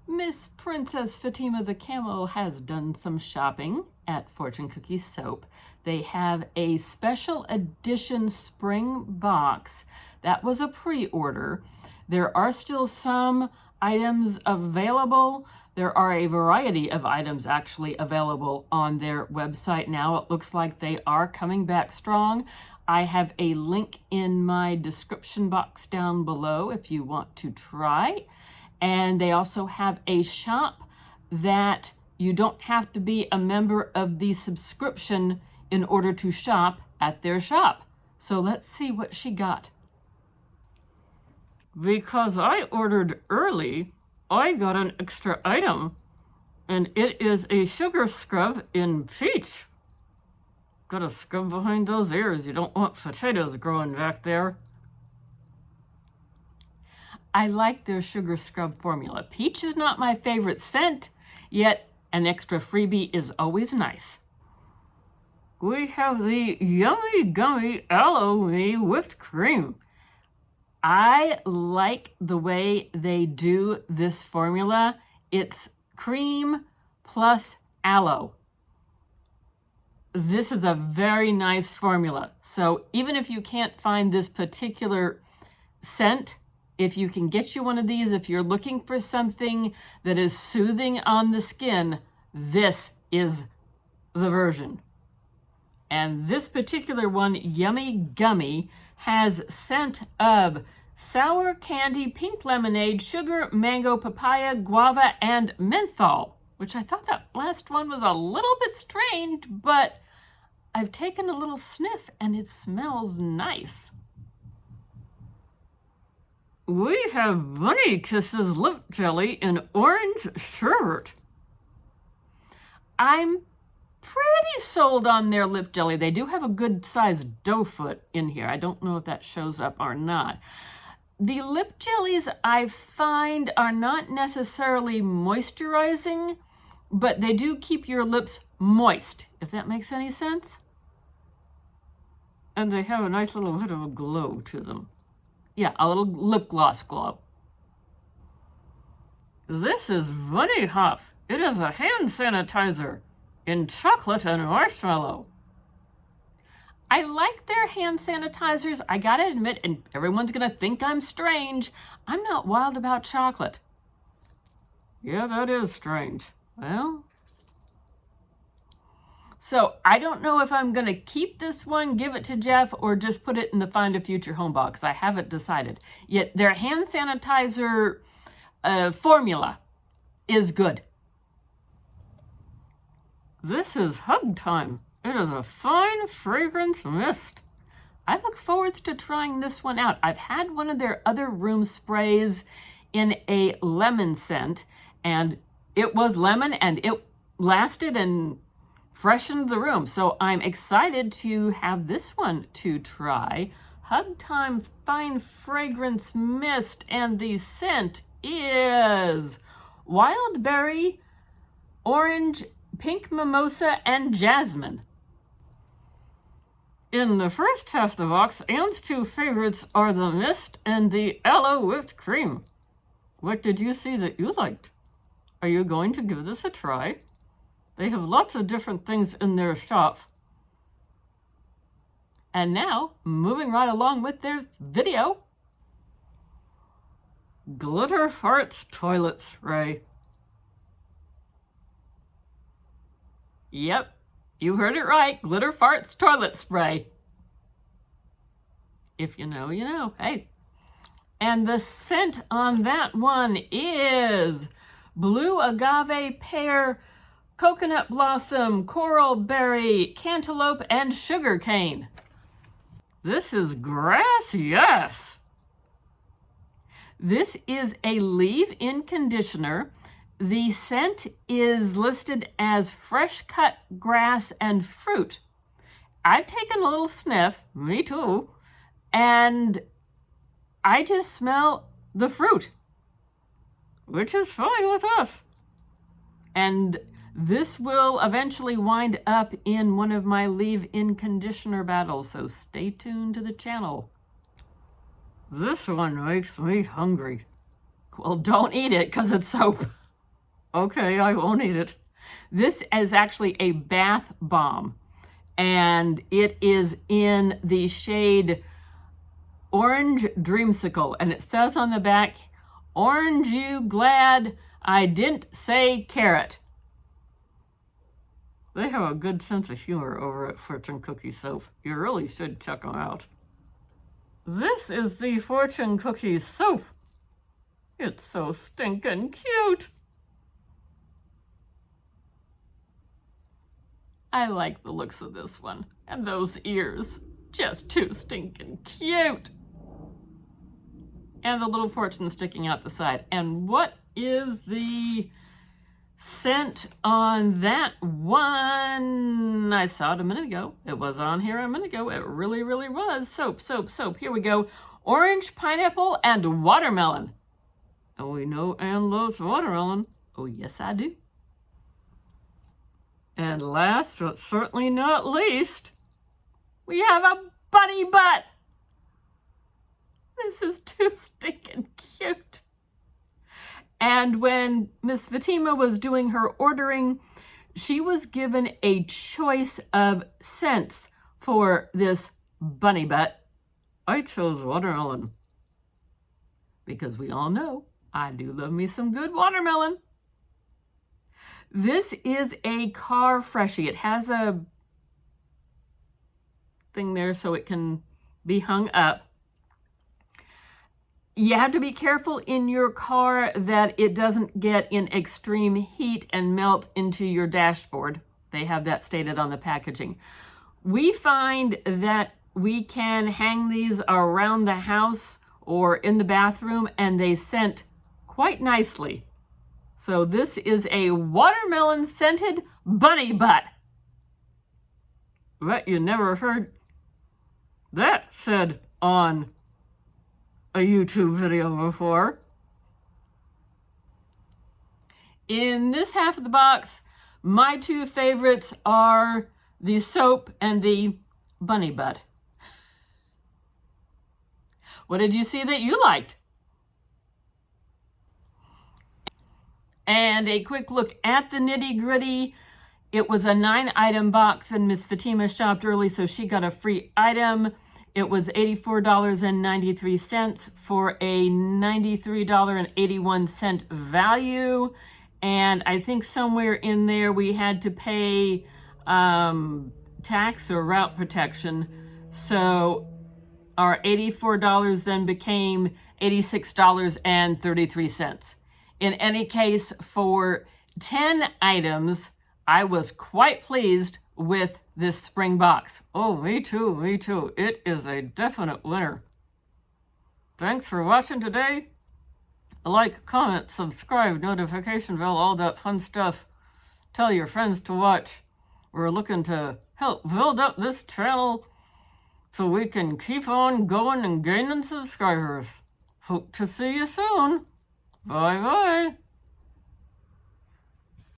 Miss Princess Fatima the Camel has done some shopping at Fortune Cookie Soap. They have a special edition spring box. That was a pre-order. There are still some items available. There are a variety of items actually available on their website now. It looks like they are coming back strong. I have a link in my description box down below if you want to try. And they also have a shop that you don't have to be a member of the subscription in order to shop at their shop. So let's see what she got. Because I ordered early, I got an extra item, and it is a sugar scrub in peach. Gotta scrub behind those ears. You don't want potatoes growing back there. I like their sugar scrub formula. Peach is not my favorite scent, yet an extra freebie is always nice. We have the Yummy Gummy Aloe Whipped Cream. I like the way they do this formula. It's cream plus aloe. This is a very nice formula. So even if you can't find this particular scent, if you can get you one of these, if you're looking for something that is soothing on the skin, this is the version. And this particular one, Yummy Gummy, has scent of sour candy, pink lemonade, sugar, mango, papaya, guava, and menthol, which I thought that last one was a little bit strange, but I've taken a little sniff and it smells nice. We have Bunny Kisses Lip Jelly in Orange Sherbet. I'm pretty sold on their lip jelly. They do have a good sized doe foot in here. I don't know if that shows up or not. The lip jellies I find are not necessarily moisturizing, but they do keep your lips moist, if that makes any sense. And they have a nice little bit of a glow to them. Yeah, a little lip gloss glow. This is Bunny Hop. It is a hand sanitizer in chocolate and marshmallow. I like their hand sanitizers. I gotta admit, and everyone's gonna think I'm strange, I'm not wild about chocolate. Yeah, that is strange. Well, so I don't know if I'm gonna keep this one, give it to Jeff, or just put it in the Find a Future Home box. I haven't decided. Yet their hand sanitizer formula is good. This is Hug Time. It is a fine fragrance mist. I look forward to trying this one out. I've had one of their other room sprays in a lemon scent, and it was lemon, and it lasted and freshened the room. So I'm excited to have this one to try. Hug Time Fine Fragrance Mist, and the scent is wild berry, orange, pink mimosa, and jasmine. In the first half of the box, Anne's two favorites are the mist and the aloe whipped cream. What did you see that you liked? Are you going to give this a try? They have lots of different things in their shop. And now, moving right along with their video, Glitter Farts Toilet Spray. Yep, you heard it right. Glitter Farts Toilet Spray. If you know, you know. Hey. And the scent on that one is blue agave, pear, coconut blossom, coral berry, cantaloupe, and sugar cane. This is grass, yes. This is a leave-in conditioner. The scent is listed as fresh cut grass and fruit. I've taken a little sniff, me too, and I just smell the fruit, which is fine with us. And this will eventually wind up in one of my leave-in conditioner battles, so stay tuned to the channel. This one makes me hungry. Well, don't eat it because it's soap. Okay, I won't eat it. This is actually a bath bomb, and it is in the shade Orange Dreamsicle, and it says on the back, "Orange you glad I didn't say carrot." They have a good sense of humor over at Fortune Cookie Soap. You really should check them out. This is the Fortune Cookie Soap. It's so stinking cute. I like the looks of this one. And those ears. Just too stinking cute. And the little fortune sticking out the side. And what is the scent on that one? I saw it a minute ago. It was on here a minute ago. It really, really was. Soap, soap, soap. Here we go. Orange, pineapple, and watermelon. And we know Anne loves watermelon. Oh, yes, I do. And last, but certainly not least, we have a bunny butt. This is too stinking cute. And when Miss Fatima was doing her ordering, she was given a choice of scents for this bunny butt. I chose watermelon because we all know I do love me some good watermelon. This is a car freshie. It has a thing there so it can be hung up. You have to be careful in your car that it doesn't get in extreme heat and melt into your dashboard. They have that stated on the packaging. We find that we can hang these around the house or in the bathroom, and they scent quite nicely. So this is a watermelon scented bunny butt. Bet you never heard that said on a YouTube video before. In this half of the box, my two favorites are the soap and the bunny butt. What did you see that you liked? And a quick look at the nitty-gritty. It was a 9-item box, and Miss Fatima shopped early, so she got a free item. It was $84.93 for a $93.81 value. And I think somewhere in there we had to pay tax or route protection. So our $84 then became $86.33. In any case, for 10 items, I was quite pleased with this spring box. Oh, me too, me too. It is a definite winner. Thanks for watching today. Like, comment, subscribe, notification bell, all that fun stuff. Tell your friends to watch. We're looking to help build up this channel so we can keep on going and gaining subscribers. Hope to see you soon. Bye-bye.